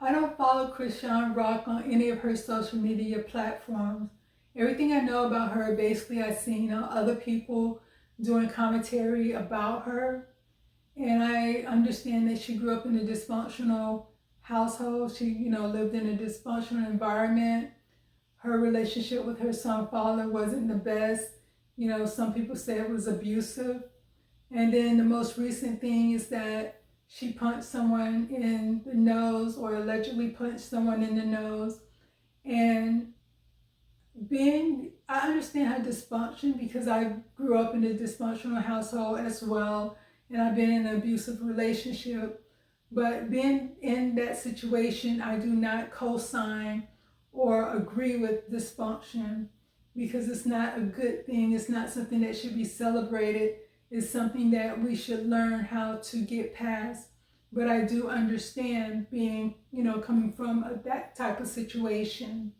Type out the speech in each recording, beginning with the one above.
I don't follow Chrisean Rock on any of her social media platforms. Everything I know about her, basically, I've seen other people doing commentary about her. And I understand that she grew up in a dysfunctional household. She, lived in a dysfunctional environment. Her relationship with her son father wasn't the best. Some people say it was abusive. And then the most recent thing is that she punched someone in the nose, or allegedly punched someone in the nose. And I understand her dysfunction because I grew up in a dysfunctional household as well, and I've been in an abusive relationship. But being in that situation, I do not co-sign or agree with dysfunction, because it's not a good thing. It's not something that should be celebrated. It's something that we should learn how to get past. But I do understand being, coming from that type of situation.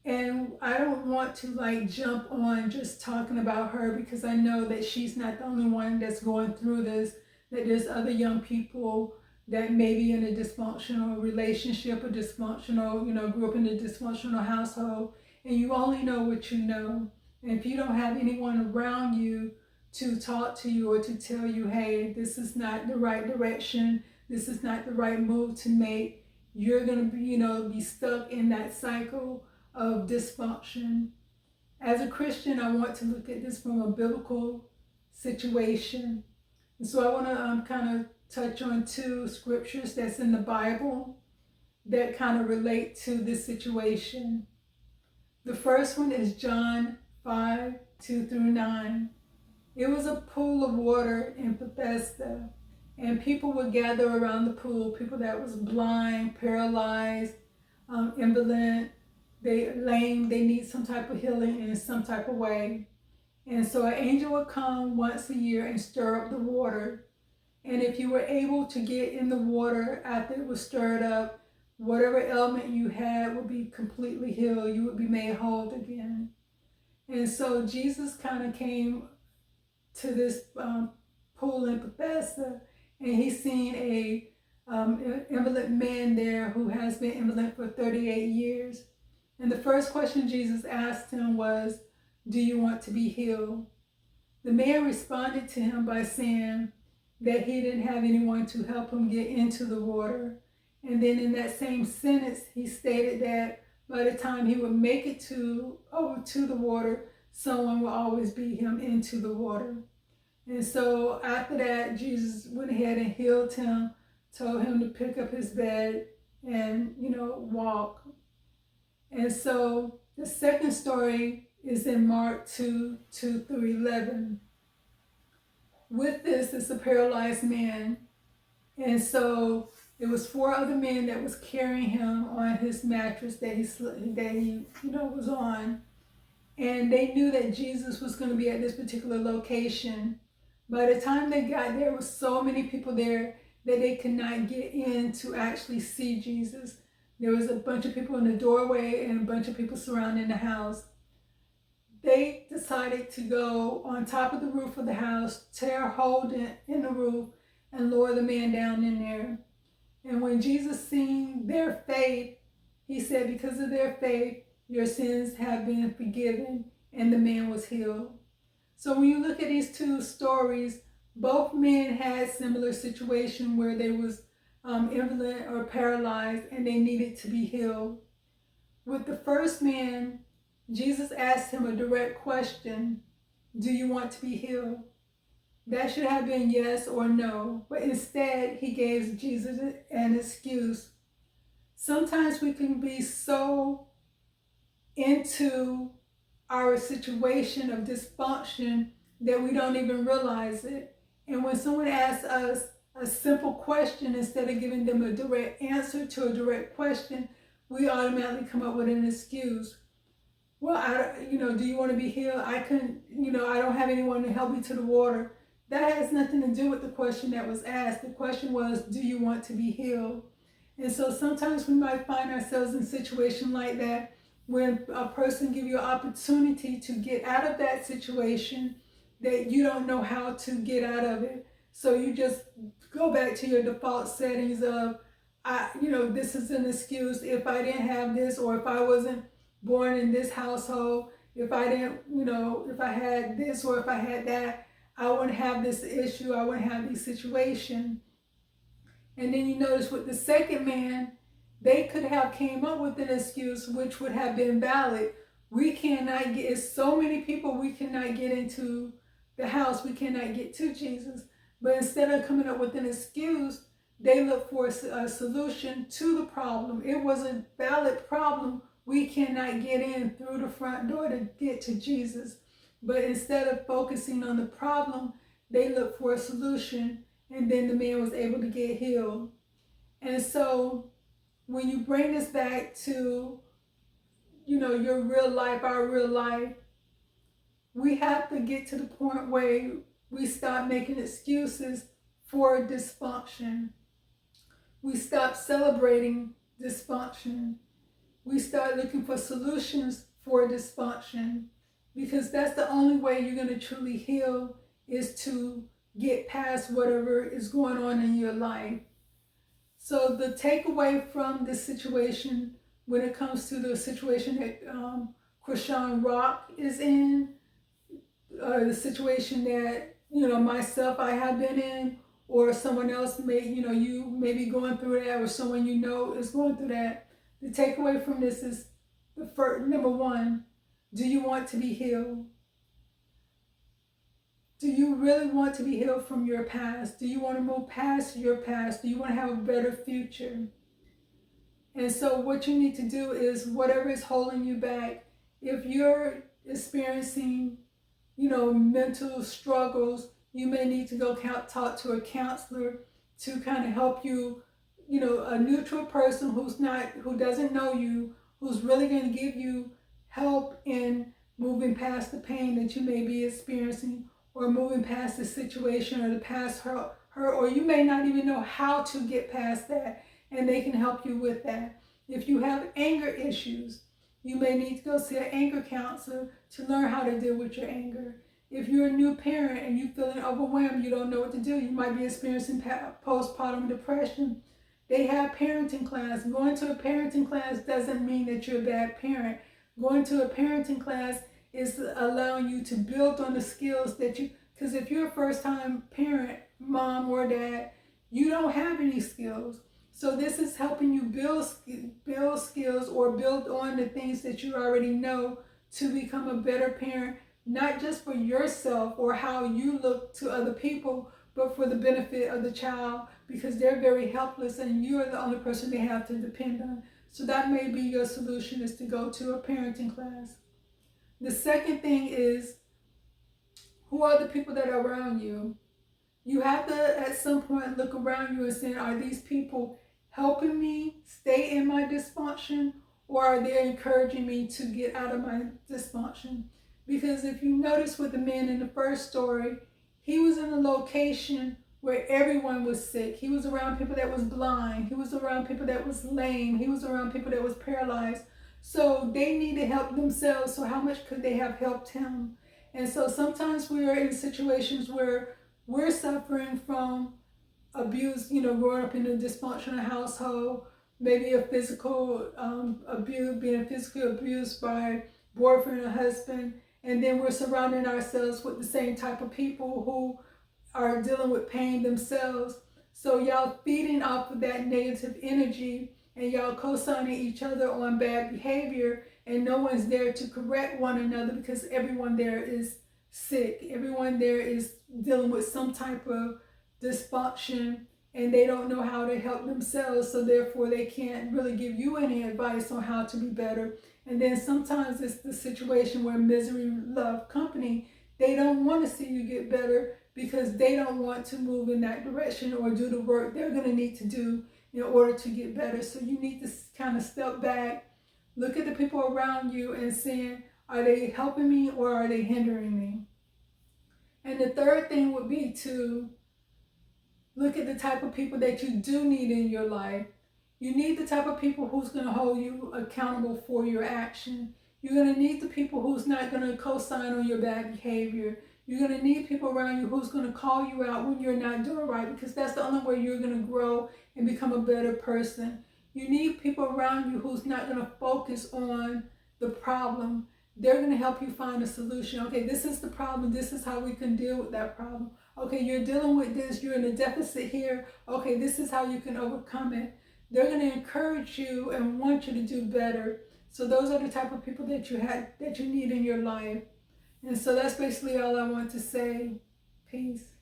And I don't want to jump on just talking about her, because I know that she's not the only one that's going through this, that there's other young people that may be in a dysfunctional relationship, or dysfunctional, grew up in a dysfunctional household, and you only know what you know. And if you don't have anyone around you to talk to you or to tell you, hey, this is not the right direction, this is not the right move to make, you're going to be stuck in that cycle of dysfunction. As a Christian, I want to look at this from a biblical situation. And so I want to kind of touch on two scriptures that's in the Bible that kind of relate to this situation. The first one is John 5:2-9. It was a pool of water in Bethesda, and people would gather around the pool, people that was blind, paralyzed, invalid, they lame, they need some type of healing in some type of way. And so an angel would come once a year and stir up the water. And if you were able to get in the water after it was stirred up, whatever ailment you had would be completely healed. You would be made whole again. And so Jesus kind of came to this pool in Bethesda, and he seen a invalid man there who has been invalid for 38 years. And the first question Jesus asked him was, do you want to be healed? The man responded to him by saying that he didn't have anyone to help him get into the water. And then in that same sentence, he stated that by the time he would make it over to the water, someone will always beat him into the water. And so after that, Jesus went ahead and healed him, told him to pick up his bed and, walk. And so the second story is in Mark 2:2-11. With this, it's a paralyzed man. And so it was 4 other men that was carrying him on his mattress that he was on. And they knew that Jesus was going to be at this particular location. By the time they got there was so many people there that they could not get in to actually see Jesus. There was a bunch of people in the doorway and a bunch of people surrounding the house. They decided to go on top of the roof of the house, tear a hole in the roof, and lower the man down in there. And when Jesus seen their faith, he said, because of their faith, your sins have been forgiven, and the man was healed. So when you look at these two stories, both men had similar situation where they was invalid or paralyzed, and they needed to be healed. With the first man, Jesus asked him a direct question, do you want to be healed? That should have been yes or no, but instead he gave Jesus an excuse. Sometimes we can be so into our situation of dysfunction that we don't even realize it. And when someone asks us a simple question, instead of giving them a direct answer to a direct question, we automatically come up with an excuse. Well, do you want to be healed? I don't have anyone to help me to the water. That has nothing to do with the question that was asked. The question was, do you want to be healed? And so sometimes we might find ourselves in a situation like that, when a person gives you an opportunity to get out of that situation, that you don't know how to get out of it. So you just go back to your default settings of, this is an excuse. If I didn't have this, or if I wasn't born in this household, if I didn't, if I had this or if I had that, I wouldn't have this issue. I wouldn't have this situation. And then you notice with the second man, they could have came up with an excuse which would have been valid. We cannot get, it's so many people, we cannot get into the house. We cannot get to Jesus. But instead of coming up with an excuse, they look for a solution to the problem. It was a valid problem. We cannot get in through the front door to get to Jesus. But instead of focusing on the problem, they look for a solution, and then the man was able to get healed. And so when you bring this back to, your real life, our real life, we have to get to the point where we stop making excuses for dysfunction. We stop celebrating dysfunction. We start looking for solutions for dysfunction, because that's the only way you're going to truly heal, is to get past whatever is going on in your life. So the takeaway from this situation, when it comes to the situation that Chrisean Rock is in, the situation that, myself, I have been in, or someone else may, you may be going through that, or someone is going through that. The takeaway from this is, the first, number one, do you want to be healed? Do you really want to be healed from your past? Do you want to move past your past? Do you want to have a better future? And so what you need to do is, whatever is holding you back, if you're experiencing, mental struggles, you may need to go talk to a counselor to kind of help you, a neutral person who doesn't know you, who's really going to give you help in moving past the pain that you may be experiencing, or moving past the situation, or the past hurt, or you may not even know how to get past that, and they can help you with that. If you have anger issues, you may need to go see an anger counselor to learn how to deal with your anger. If you're a new parent and you're feeling overwhelmed, you don't know what to do, you might be experiencing postpartum depression, they have parenting class. Going to a parenting class doesn't mean that you're a bad parent. Going to a parenting class is allowing you to build on the skills that because if you're a first-time parent, mom or dad, you don't have any skills. So this is helping you build skills, or build on the things that you already know, to become a better parent, not just for yourself or how you look to other people, but for the benefit of the child, because they're very helpless and you are the only person they have to depend on. So that may be your solution, is to go to a parenting class. The second thing is, who are the people that are around you? You have to, at some point, look around you and say, are these people helping me stay in my dysfunction, or are they encouraging me to get out of my dysfunction? Because if you notice with the man in the first story, he was in a location where everyone was sick. He was around people that was blind. He was around people that was lame. He was around people that was paralyzed. So they needed help themselves. So how much could they have helped him? And so sometimes we are in situations where we're suffering from abuse, growing up in a dysfunctional household, maybe a physical abuse, being physically abused by boyfriend or husband, and then we're surrounding ourselves with the same type of people who are dealing with pain themselves. So y'all feeding off of that negative energy, and y'all co-signing each other on bad behavior, and no one's there to correct one another, because everyone there is sick. Everyone there is dealing with some type of dysfunction, and they don't know how to help themselves, so therefore they can't really give you any advice on how to be better. And then sometimes it's the situation where misery loves company. They don't want to see you get better, because they don't want to move in that direction or do the work they're going to need to do in order to get better. So you need to kind of step back, look at the people around you and saying, are they helping me or are they hindering me? And the third thing would be to look at the type of people that you do need in your life. You need the type of people who's going to hold you accountable for your action. You're going to need the people who's not going to co-sign on your bad behavior. You're going to need people around you who's going to call you out when you're not doing right, because that's the only way you're going to grow and become a better person. You need people around you who's not going to focus on the problem. They're going to help you find a solution. Okay, this is the problem. This is how we can deal with that problem. Okay, you're dealing with this. You're in a deficit here. Okay, this is how you can overcome it. They're going to encourage you and want you to do better. So those are the type of people that you need in your life. And so that's basically all I want to say. Peace.